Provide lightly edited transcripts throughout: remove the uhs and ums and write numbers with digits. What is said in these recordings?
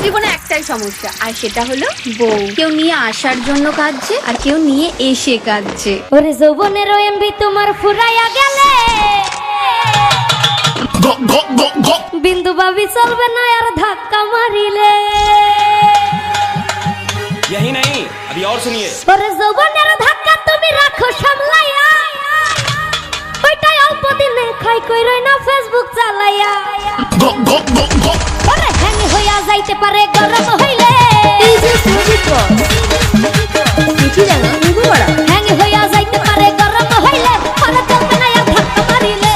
জীবনে একটাই সমস্যা, আর সেটা হলো বউ। কেউ নিয়ে আসার জন্য কাঁদছে, আর কেউ নিয়ে এসে কাঁদছে। ওরে যৌবনের এমবি তোমার ফুরাইয়া গেলে বিন্দু ভাবি চলবে না আর ধাক্কা মারিলে। यही नहीं, अभी और सुनिए। ওরে যৌবনের ধাক্কা তুমি রাখো সামলাইয়া, ওইটাই অল্প দিনে খাই কইরই না ফেসবুক চালাইয়া। ওরে হ্যাং হইয়া যাইতে পারে গরম হইলে, হ্যাং হইয়া যাইতে পারে গরম হইলে, আরে চলবে না আর ধাক্কা মারিলে।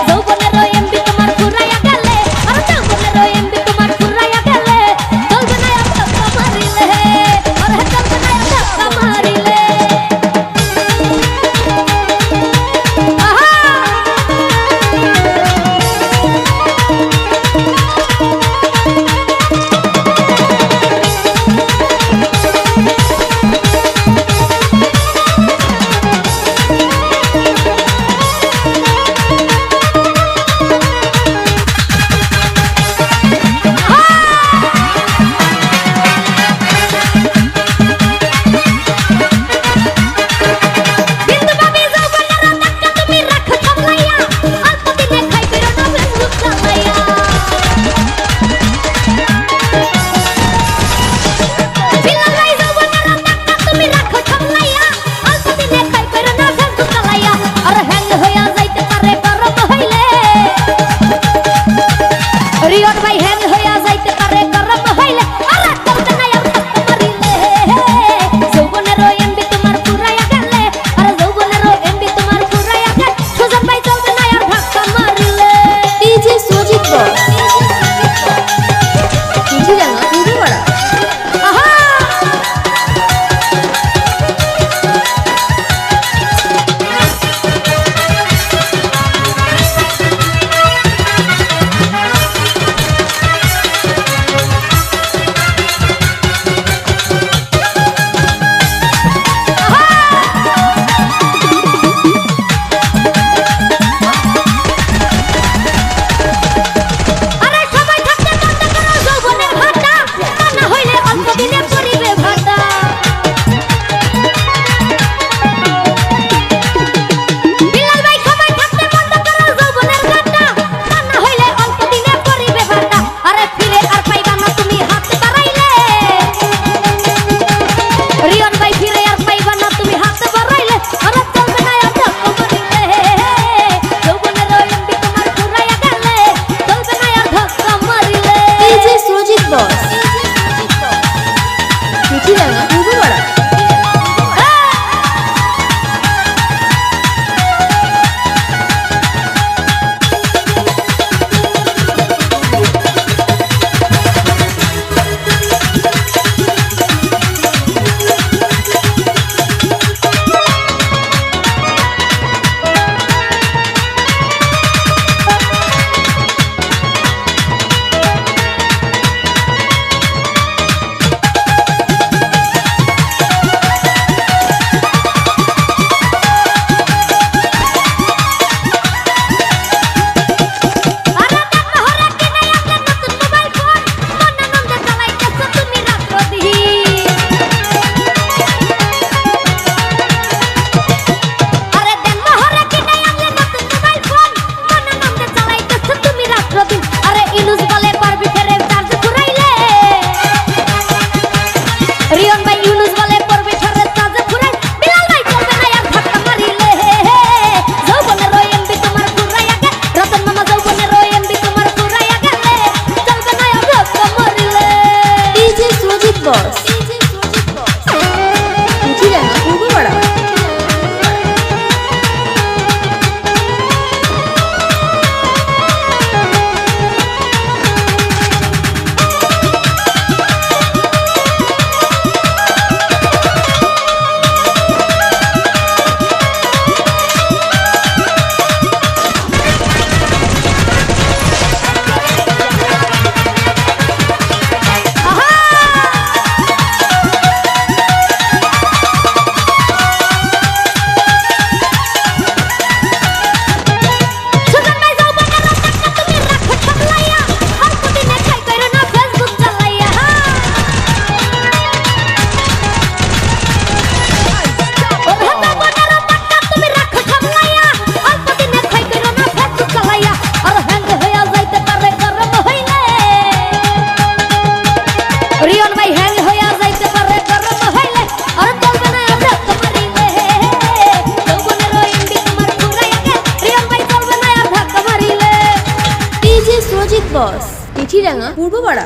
যৌবনের এমবি তোমার ফুরাইয়া গেলে, আরে যৌবনের এমবি তোমার ফুরাইয়া গেলে, চলবে না আর ধাক্কা মারিলে, আরে চলবে না আর ধাক্কা মারিলে। আহা চিঠিরাঙ্গা পূর্বপাড়া।